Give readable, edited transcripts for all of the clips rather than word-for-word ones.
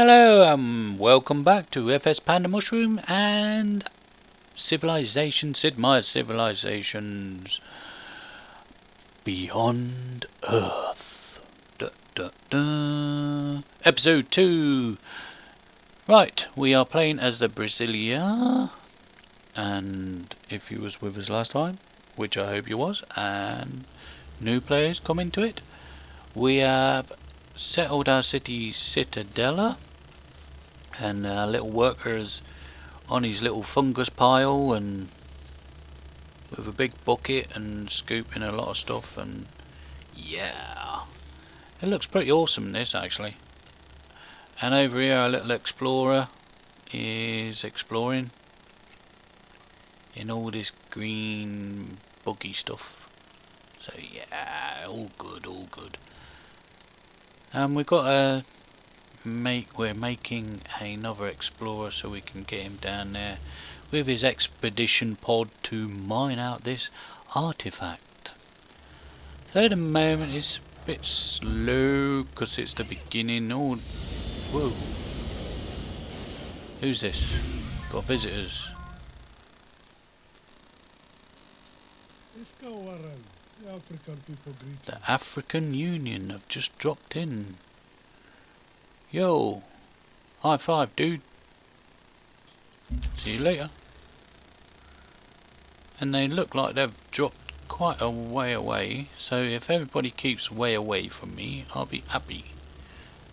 Hello, welcome back to FS Panda Mushroom and Civilization, Sid Meier Civilizations Beyond Earth. Episode 2. Right, we are playing as the Brasilia, and if you was with us last time, which I hope you was, and new players come into it, we have settled our city Citadella, and our little workers on his little fungus pile and with a big bucket and scooping a lot of stuff, and yeah, it looks pretty awesome this actually. And over here our little explorer is exploring in all this green buggy stuff, so yeah, all good, all good. And we've got a we're making another explorer so we can get him down there with his expedition pod to mine out this artifact. So at the moment it's a bit slow because it's the beginning. Oh, whoa, who's this? Got visitors. The African people greet you. The African Union have just dropped in. Yo, high five, dude. See you later. And they look like they've dropped quite a way away, so if everybody keeps way away from me, I'll be happy.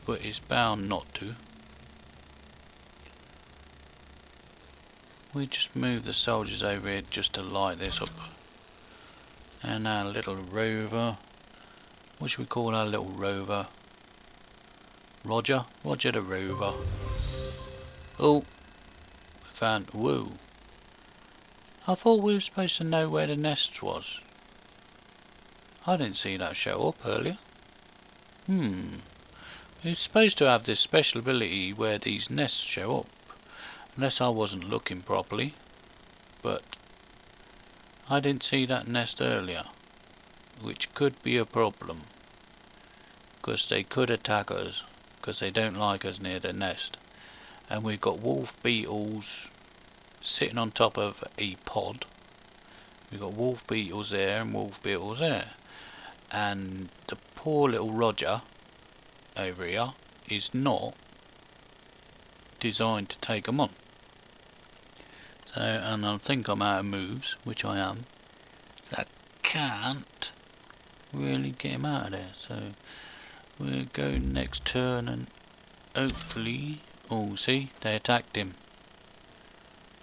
But it's bound not to. We just move the soldiers over here just to light this up. And our little rover. What should we call our little rover? Roger? Roger the rover. Oh, we found. Whoa. I thought we were supposed to know where the nest was. I didn't see that show up earlier. We're supposed to have this special ability where these nests show up. Unless I wasn't looking properly. But I didn't see that nest earlier. Which could be a problem. Because they could attack us. Because they don't like us near the nest. And we've got wolf beetles sitting on top of a pod. We've got wolf beetles there and wolf beetles there. And the poor little Roger over here is not designed to take them on. So, and I think I'm out of moves, which I am. So I can't really get him out of there. So we'll go next turn and hopefully... Oh, see? They attacked him.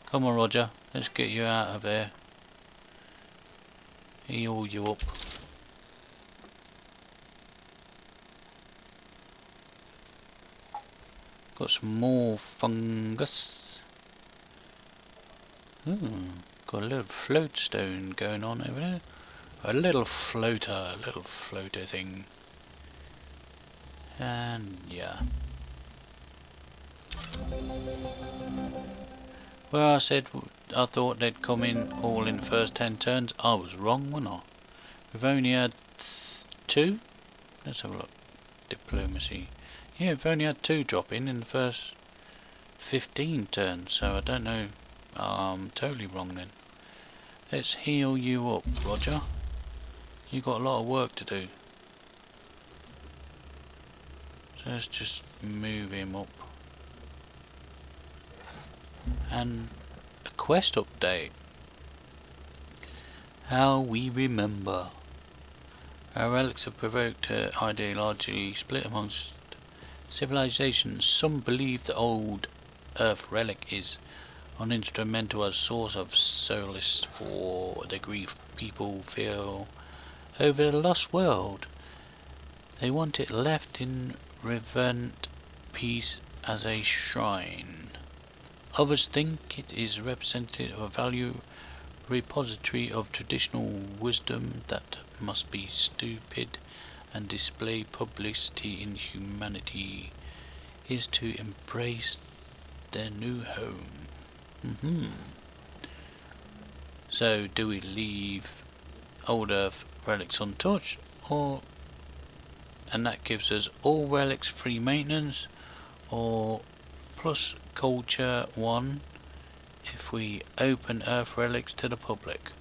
Come on, Roger. Let's get you out of there. Heal you up. Got some more fungus. Got a little float stone going on over there. A little floater thing. And yeah. Well, I thought they'd come in all in the first 10 turns. I was wrong, wasn't I? We've only had 2. Let's have a look. Diplomacy. Yeah, we've only had 2 drop in the first 15 turns. So I don't know. I'm totally wrong then. Let's heal you up, Roger. You've got a lot of work to do. So let's just move him up. And a quest update. How we remember. Our relics have provoked ideology split amongst civilizations. Some believe the old Earth relic is an instrumental as source of solace for the grief people feel over the lost world. They want it left in reverent peace as a shrine. Others think it is representative of a value repository of traditional wisdom that must be stupid and display publicity in humanity is to embrace their new home. So do we leave old Earth relics untouched, and that gives us all relics free maintenance, or plus culture 1 if we open Earth relics to the public?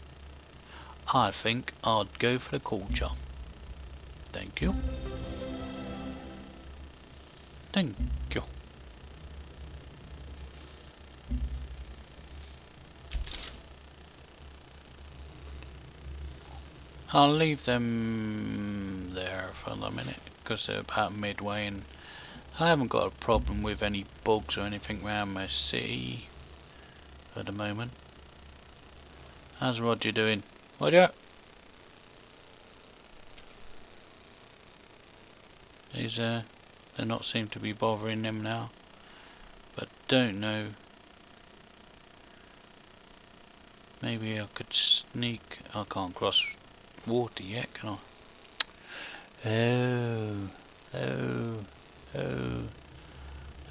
I think I'd go for the culture. Thank you. Thank you. I'll leave them there for the minute because they're about midway and I haven't got a problem with any bugs or anything around my city at the moment. How's Roger doing? Roger? He's they're not seem to be bothering him now, but don't know. Maybe I could sneak. I can't cross water yet, can I? Oh.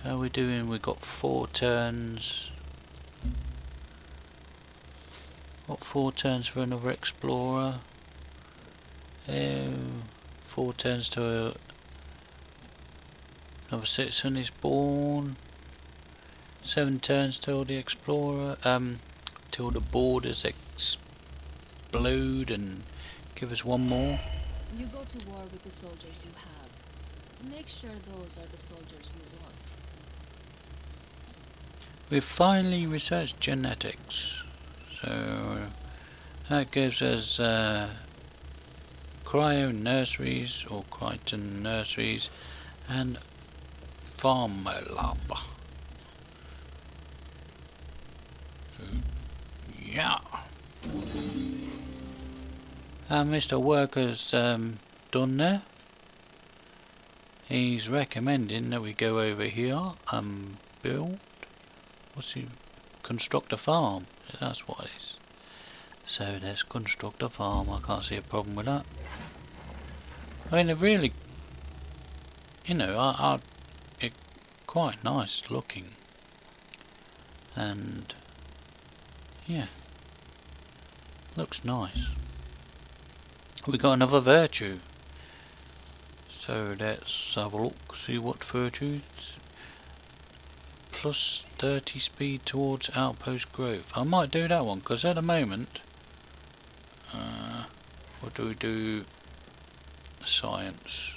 How are we doing? We've got 4 turns. Got 4 turns for another explorer. 4 turns to another citizen is born. 7 turns till the explorer, till the borders explode and give us 1 more. You go to war with the soldiers you have. Make sure those are the soldiers you want. We've finally researched genetics, so that gives us cryo nurseries or Crichton nurseries and farm lab. So, yeah. Mr. Worker's done there. He's recommending that we go over here and build. What's he? Construct a farm. That's what it is. So let's construct a farm. I can't see a problem with that. I mean, they're really, you know, it's quite nice looking. And yeah, looks nice. We got another virtue. So let's have a look, see what virtues. Plus 30 speed towards outpost growth. I might do that one because at the moment, what do we do? Science.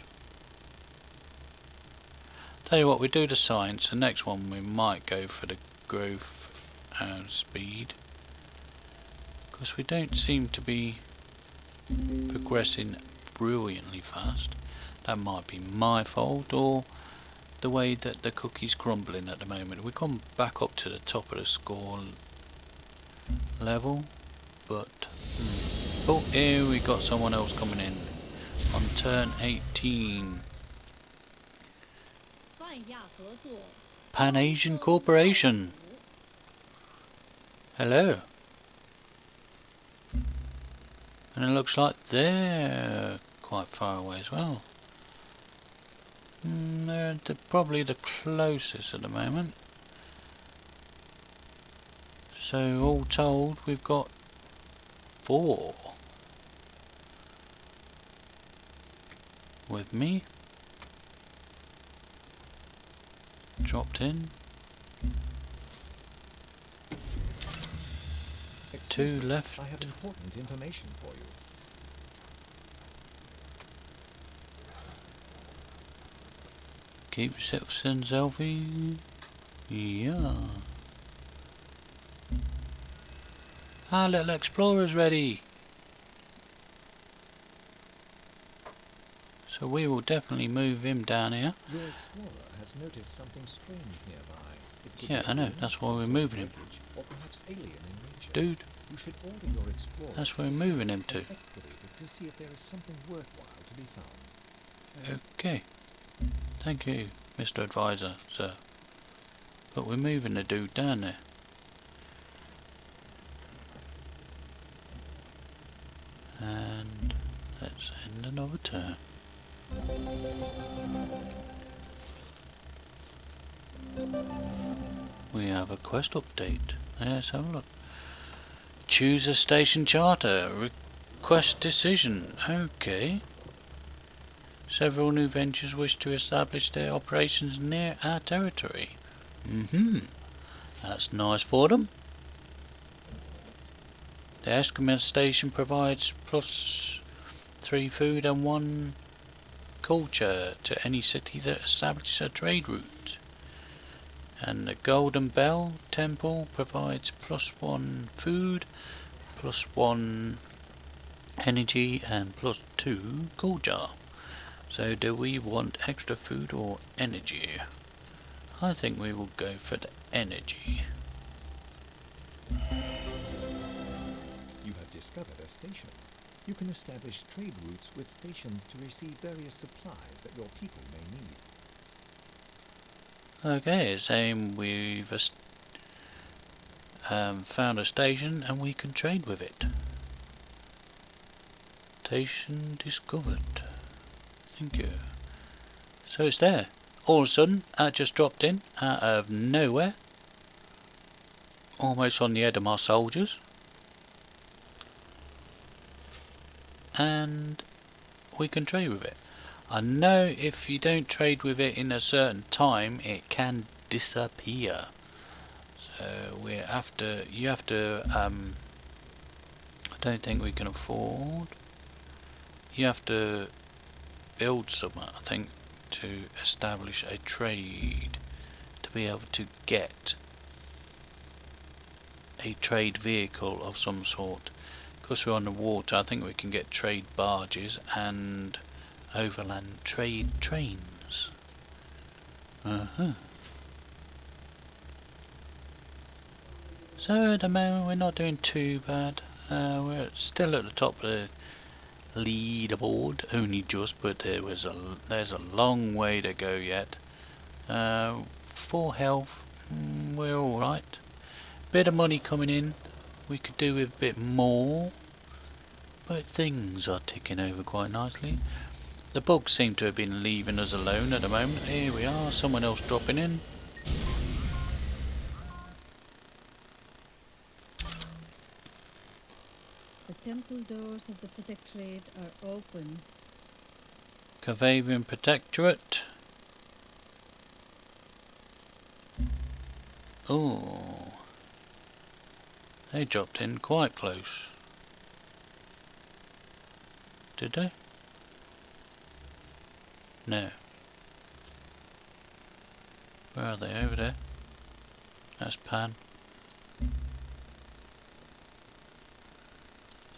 Tell you what, we do the science. The next one we might go for the growth and speed because we don't seem to be progressing brilliantly fast. That might be my fault or the way that the cookie's crumbling at the moment. We've gone back up to the top of the score level, but oh, here we got someone else coming in on turn 18. Pan-Asian Corporation. Hello. And it looks like they're quite far away as well. They're probably the closest at the moment. So all told, we've got 4 with me. Dropped in. 2 left. I have important information for you. Keep citizens healthy. Yeah. Our little explorer's ready. So we will definitely move him down here. Your explorer has noticed something strange nearby. It could Yeah, be I know. alien, That's why we're some moving him. wreckage, or perhaps alien in nature. Dude, You should order your explorer. that's where we're to moving him search to. and excavate it to see if there is something worthwhile to be found. Okay. Thank you, Mr. Advisor, sir. But we're moving the dude down there. And let's end another turn. We have a quest update. Let's have a look. Choose a station charter. Request decision. Okay. Several new ventures wish to establish their operations near our territory. That's nice for them. The Eskimo station provides +3 food and 1 culture to any city that establishes a trade route. And the Golden Bell Temple provides +1 food, +1 energy and +2 culture. So do we want extra food or energy? I think we will go for the energy. You have discovered a station. You can establish trade routes with stations to receive various supplies that your people may need. Okay, it's saying we've found a station and we can trade with it. Station discovered. Thank you. So it's there. All of a sudden, that just dropped in out of nowhere. Almost on the head of my soldiers. And we can trade with it. I know if you don't trade with it in a certain time, it can disappear. So we're after, you have to, I don't think we can afford. You have to build something, I think, to establish a trade, to be able to get a trade vehicle of some sort. Because we're on the water, I think we can get trade barges and overland trade trains. So at the moment we're not doing too bad. We're still at the top of the leaderboard, only just, but there's a long way to go yet. For health, we're alright. Bit of money coming in, we could do with a bit more, but things are ticking over quite nicely. The bugs seem to have been leaving us alone at the moment. Here we are, someone else dropping in. The temple doors of the Protectorate are open. Cavavian Protectorate. Oh, they dropped in quite close. Did they? No. Where are they? Over there. That's Pan.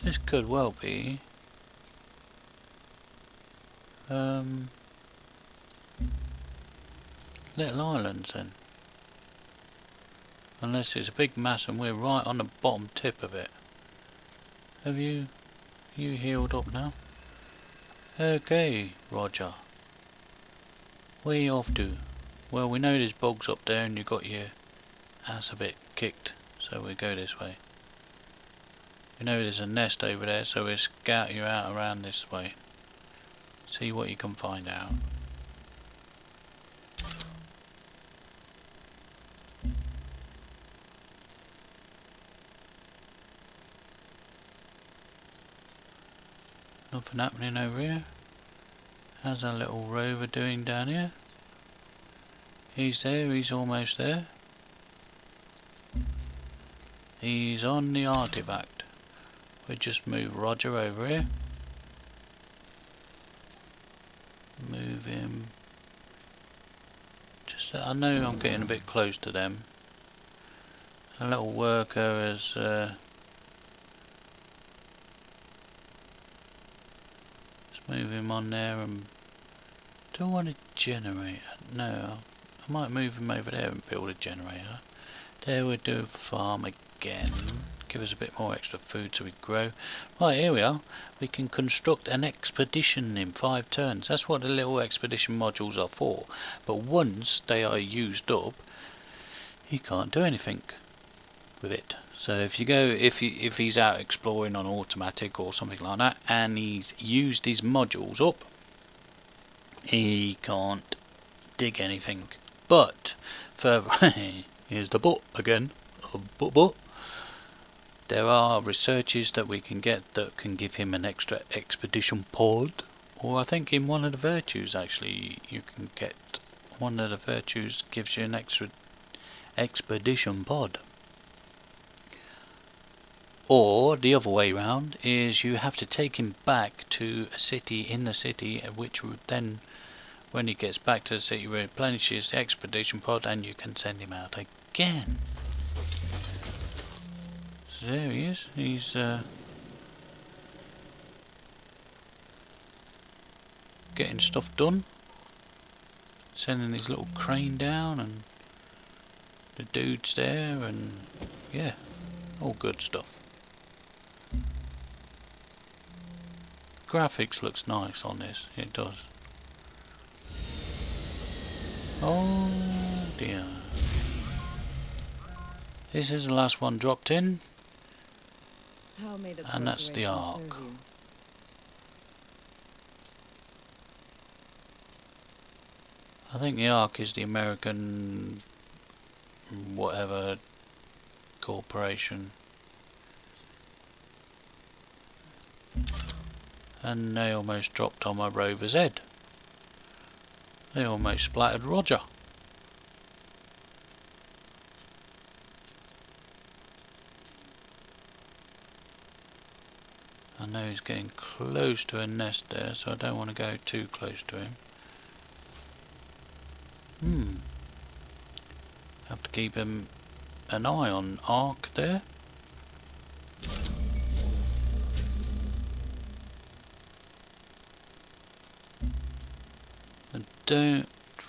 This could well be little islands then. Unless it's a big mass and we're right on the bottom tip of it. Have you healed up now? Okay, Roger. Where you off to? Well, we know there's bugs up there and you got your ass a bit kicked, so we go this way. We know there's a nest over there, so we'll scout you out around this way. See what you can find out. Nothing happening over here. How's our little rover doing down here? He's there, he's almost there. He's on the artifact. We just move Roger over here. Move him. Just, I know I'm getting a bit close to them. A little worker has let's move him on there. And do I want a generator? No, I might move him over there and build a generator. There we do a farm again. Give us a bit more extra food so we grow. Right, here we are. We can construct an expedition in 5 turns. That's what the little expedition modules are for. But once they are used up, you can't do anything with it. So if you go, if he's out exploring on automatic or something like that, and he's used his modules up, he can't dig anything. But further, here's the but again. But there are researches that we can get that can give him an extra expedition pod Or I think in one of the virtues actually you can get one of the virtues gives you an extra expedition pod. Or the other way round is you have to take him back to a city in the city, which would then, when he gets back to the city, replenishes the expedition pod and you can send him out again. So there he is. He's getting stuff done. Sending his little crane down and the dude's there and yeah, all good stuff. Graphics looks nice on this, it does. Oh dear. This is the last one dropped in, How may the and that's the corporation arc. serve you? I think the Ark is the American whatever corporation. And they almost dropped on my rover's head. They almost splattered Roger. I know he's getting close to a nest there, so I don't want to go too close to him. Have to keep him an eye on Ark there. I don't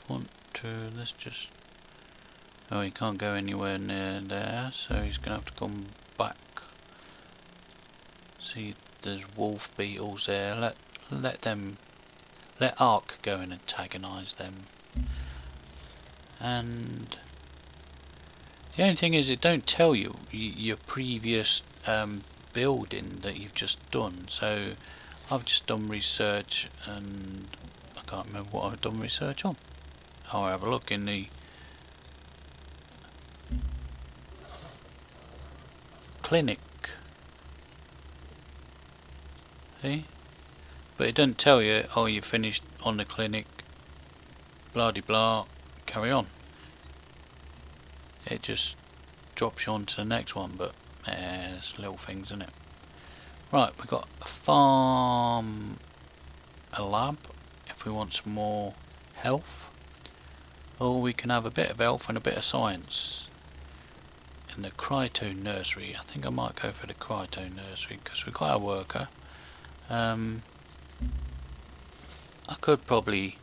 want to, let's just, oh, he can't go anywhere near there, so he's gonna have to come back. See, there's wolf beetles there, let Ark go and antagonise them. And the only thing is, it don't tell you your previous building that you've just done. So I've just done research, and I can't remember what I've done research on. I'll have a look in the clinic. See? But it doesn't tell you, oh, you finished on the clinic, blah de blah, carry on. It just drops you on to the next one, but it's little things, isn't it? Right, we've got a farm, a lab, if we want some more health. Or we can have a bit of health and a bit of science. In the Cryto Nursery, I think I might go for the Cryto Nursery, because we've got a worker. I could probably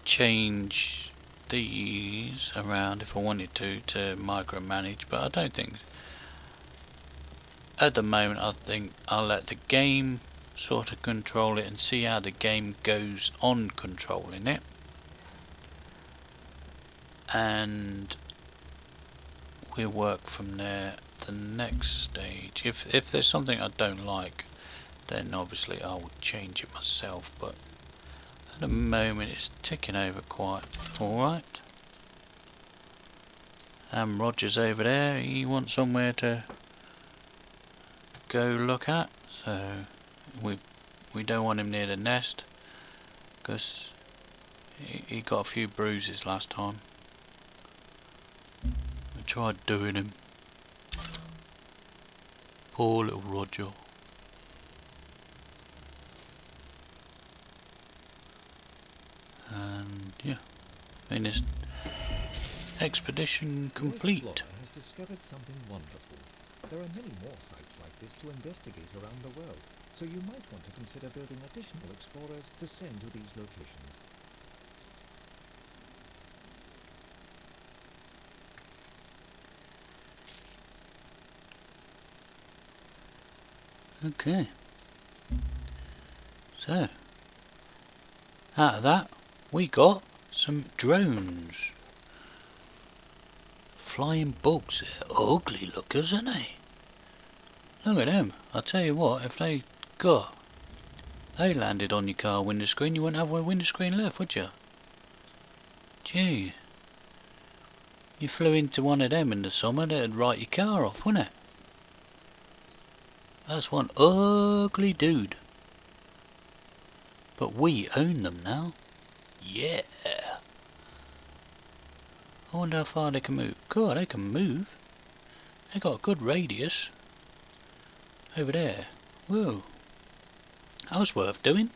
change these around if I wanted to micromanage, but I don't think at the moment. I think I'll let the game sort of control it and see how the game goes on controlling it, and we'll work from there. The next stage, if there's something I don't like, then obviously I will change it myself, but at the moment it's ticking over quite alright. And Roger's over there, he wants somewhere to go look at, so we don't want him near the nest, because he got a few bruises last time. I tried doing him. Poor little Roger. And yeah, I mean, this expedition complete. Your explorer has discovered something wonderful. There are many more sites like this to investigate around the world, so you might want to consider building additional explorers to send to these locations. Okay. So, out of that, we got some drones. Flying bugs. They're ugly lookers, aren't they? Look at them. I'll tell you what, if they landed on your car window screen, you wouldn't have a window screen left, would you? Gee. You flew into one of them in the summer, that'd write your car off, wouldn't it? That's one ugly dude. But we own them now. Yeah. I wonder how far they can move. God, they can move. They got a good radius. Over there. Whoa. That was worth doing.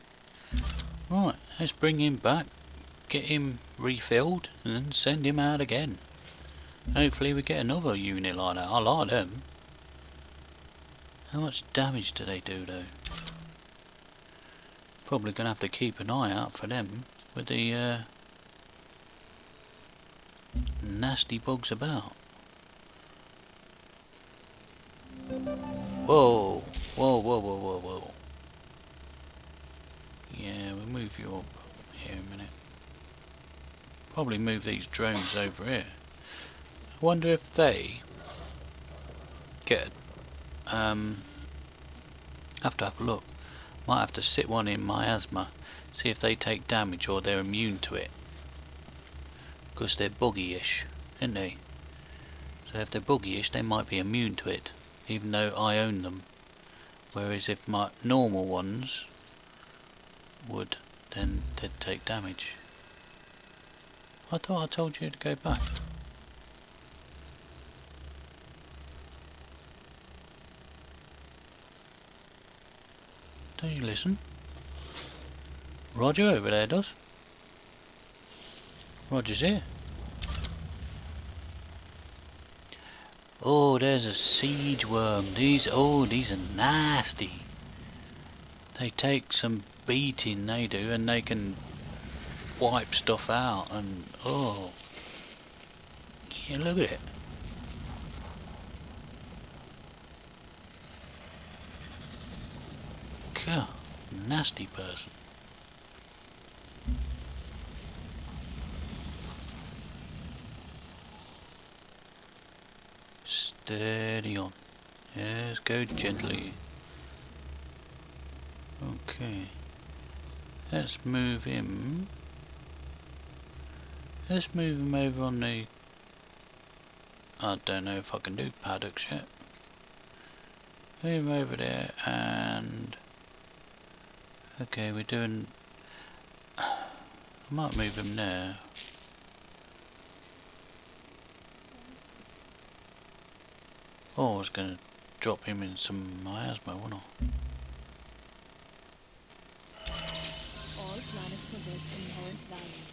Right, let's bring him back. Get him refilled and then send him out again. Hopefully we get another unit like that. I like them. How much damage do they do though? Probably gonna have to keep an eye out for them with the nasty bugs about. Whoa! Whoa, whoa, whoa, whoa, whoa. Yeah, we'll move you up here a minute. Probably move these drones over here. I wonder if they get have to have a look. Might have to sit one in miasma, see if they take damage or they're immune to it. Because they're buggy-ish, aren't they? So if they're buggy-ish, they might be immune to it, even though I own them. Whereas if my normal ones would, then they'd take damage. I thought I told you to go back. Don't you listen? Roger over there does. Roger's here. Oh, there's a siege worm. These are nasty. They take some beating, they do, and they can wipe stuff out. And oh, yeah, look at it. God, nasty person. Steady on. Yes, go gently. Okay. Let's move him. Let's move him over on the... I don't know if I can do paddocks yet. Move him over there and... Okay, we're doing... I might move him there. Oh, I was going to drop him in some miasma, wasn't I? All planets possess inherent value,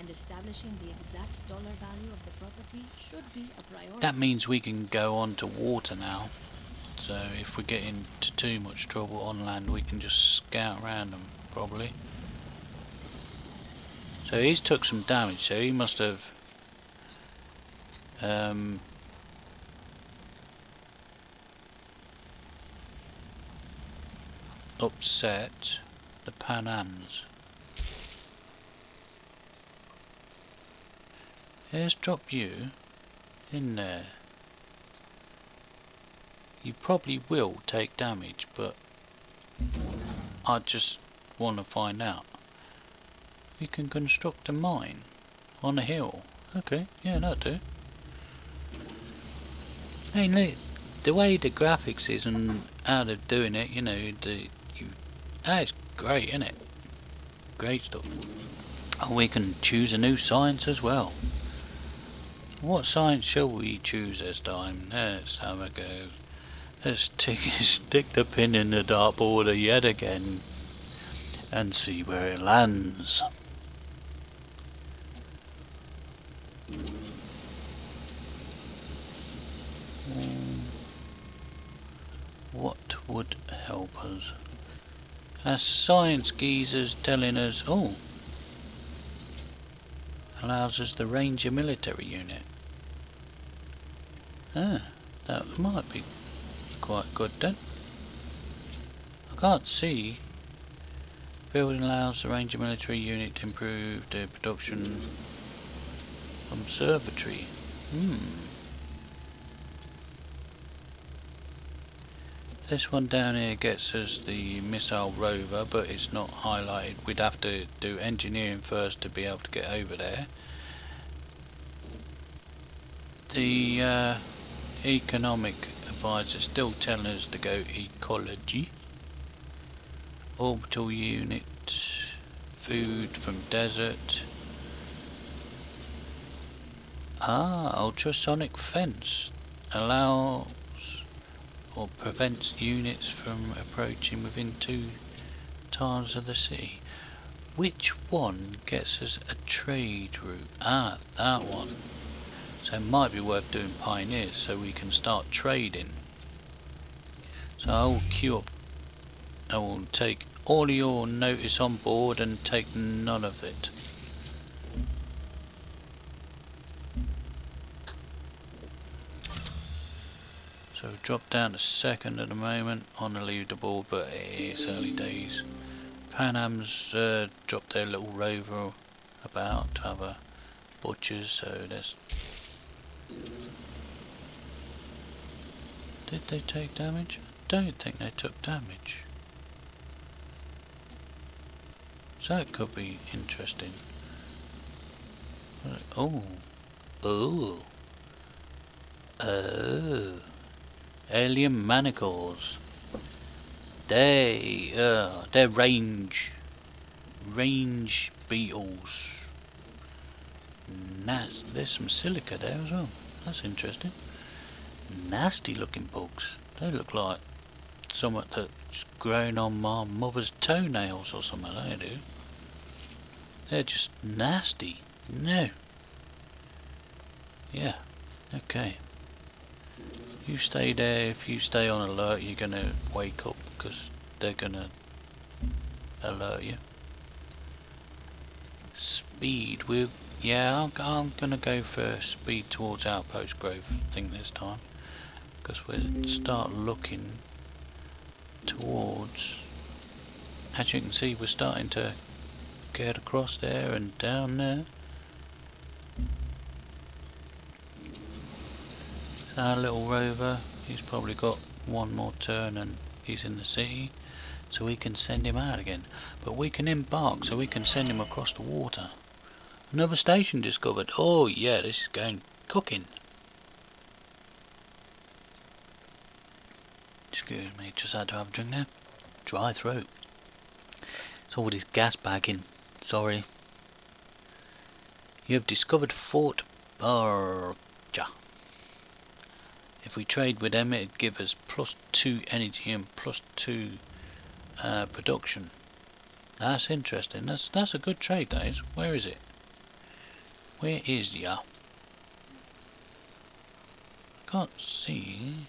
and establishing the exact dollar value of the property should be a priority. That means we can go on to water now. So if we get into too much trouble on land, we can just scout around them, probably. So he's took some damage, so he must have upset the Panams. Let's drop you in there. You probably will take damage, but I just want to find out. You can construct a mine on a hill. Okay, yeah, that'll do. Hey, look, the way the graphics is and how they're doing it, you know, that's great, isn't it? Great stuff. And we can choose a new science as well. What science shall we choose this time? Let's have a go. Let's stick the pin in the dartboard yet again and see where it lands. What would help us? A science geezer's telling us, oh, allows us the Ranger military unit. Ah, that might be quite good then. I can't see. Building allows the Ranger military unit to improve the production observatory. This one down here gets us the missile rover, but it's not highlighted. We'd have to do engineering first to be able to get over there. The economic advisor is still telling us to go ecology. Orbital unit. food from desert. Ah, ultrasonic fence allows or prevents units from approaching within 2 times of the city. Which one gets us a trade route? Ah, that one. So it might be worth doing pioneers so we can start trading. So I will queue up. I will take all of your notice on board and take none of it. So drop down to second at the moment on the leaderboard, but it's early days. Pan Am's dropped their little rover about to other butchers, so there's... Did they take damage? I don't think they took damage. So that could be interesting. Oh. Oh. Oh. Alien manacles. They're range beetles. There's some silica there as well. That's interesting. Nasty looking bugs. They look like something that's grown on my mother's toenails or something. They do. They're just nasty. No. Yeah. Okay. You stay there. If you stay on alert, you're gonna wake up because they're gonna alert you. Speed. Yeah, I'm gonna go for speed towards outpost growth. I think this time because we'll start looking towards. As you can see, we're starting to get across there and down there. Our little rover, he's probably got one more turn and he's in the city, so we can send him out again. But we can embark, so we can send him across the water. Another station discovered. Oh yeah, this is going cooking. Excuse me, just had to have a drink there. Dry throat. It's all this gas bagging. Sorry. You have discovered Fort Barja. If we trade with them, it'd give us +2 energy and +2 production. That's interesting. That's a good trade, that is. Where is it? Where is ya? Can't see.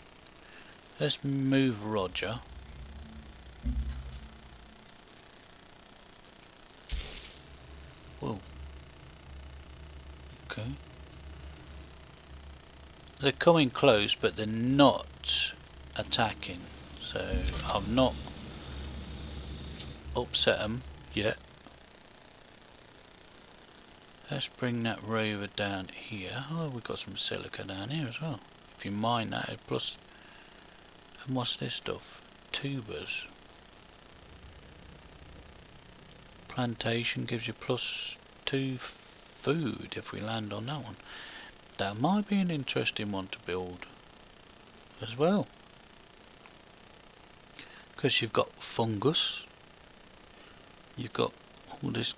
Let's move Roger. Whoa. Okay. They're coming close, but they're not attacking. So I've not upset them yet. Let's bring that rover down here. Oh, we've got some silica down here as well. If you mine that, plus... And what's this stuff? Tubers. Plantation gives you +2 food if we land on that one. That might be an interesting one to build as well. Because you've got fungus. You've got all this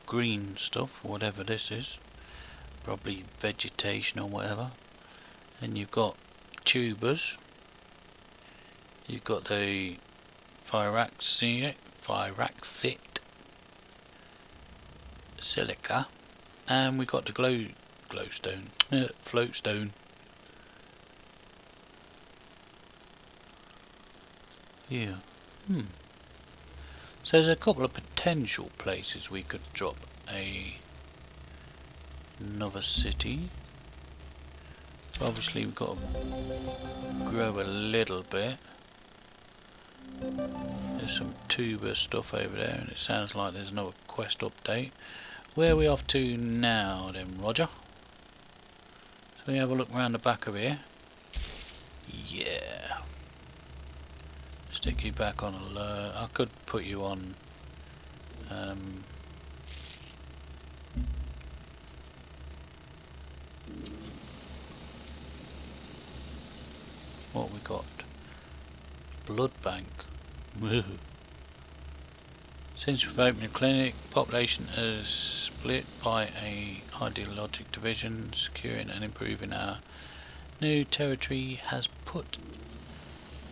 green stuff, whatever this is. Probably vegetation or whatever. And you've got tubers. You've got the Fyraxite silica, and we've got the glowstone, floatstone. Yeah. So there's a couple of potential places we could drop another city. So obviously we've got to grow a little bit. There's some tuber stuff over there, and it sounds like there's another quest update. Where are we off to now then, Roger? So we have a look around the back of here. Yeah. Stick you back on alert. I could put you on what we got? Blood bank. Since we've opened the clinic, population has split by a ideologic division. Securing and improving our new territory has put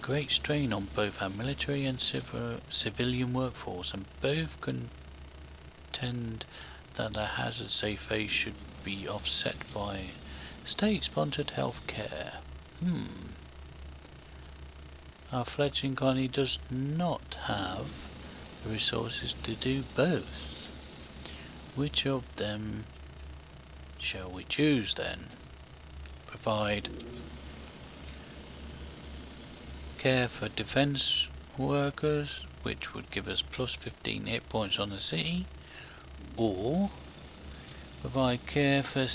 great strain on both our military and civilian workforce, and both contend that the hazards they face should be offset by state-sponsored health care. Our fledgling colony does not have the resources to do both. Which of them shall we choose then? Provide care for defense workers, which would give us plus 15 hit points on the city, or provide care for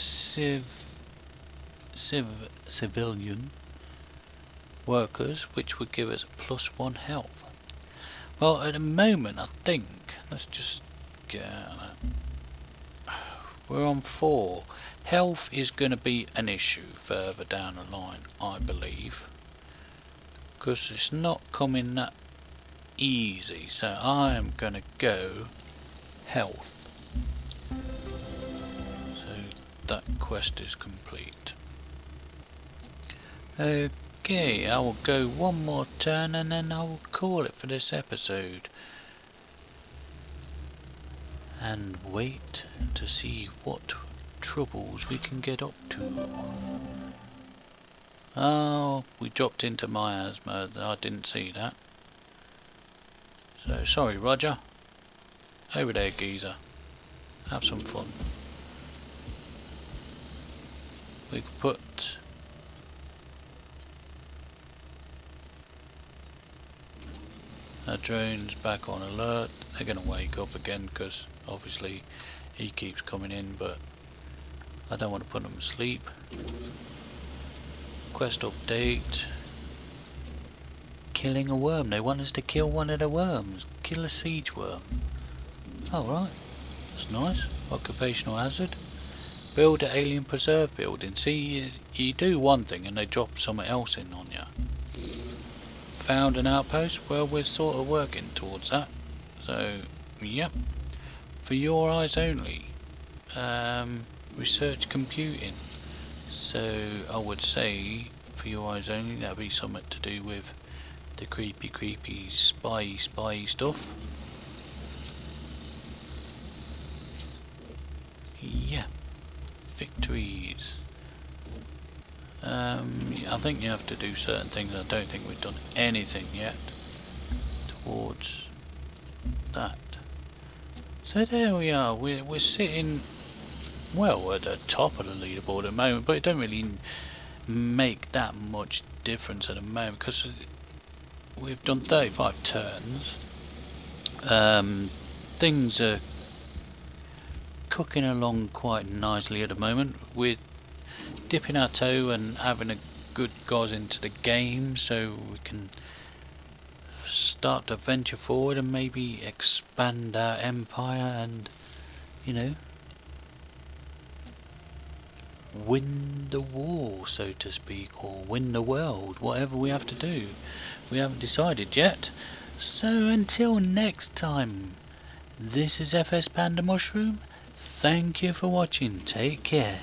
civilian workers, which would give us plus 1 health. Well, at the moment, I think, let's just get out of that. We're on 4. Health is going to be an issue further down the line, I believe, because it's not coming that easy. So I am going to go health. So that quest is complete. Okay, I will go one more turn and then I will call it for this episode. And wait to see what troubles we can get up to. Oh, we dropped into miasma. I didn't see that. So, sorry Roger. Over there, geezer. Have some fun. We could put our drones back on alert. They're going to wake up again because obviously he keeps coming in, but I don't want to put them to sleep. Quest update. Killing a worm. They want us to kill one of the worms. Kill a siege worm. Oh right. That's nice. Occupational hazard. Build an alien preserve building. See, you do one thing and they drop something else in on you. Found an outpost. Well, we're sort of working towards that. So, yep. For your eyes only. Research computing. So I would say for your eyes only that'll be something to do with the creepy spy stuff. Yeah. Victories. I think you have to do certain things. I don't think we've done anything yet towards that. So there we are. We're sitting well at the top of the leaderboard at the moment, but it don't really make that much difference at the moment because we've done 35 turns. Things are cooking along quite nicely at the moment. We're dipping our toe and having a good goes into the game so we can start to venture forward and maybe expand our empire and, you know, win the war, so to speak, or win the world, whatever we have to do. We haven't decided yet. So until next time, this is FS Panda Mushroom. Thank you for watching. Take care.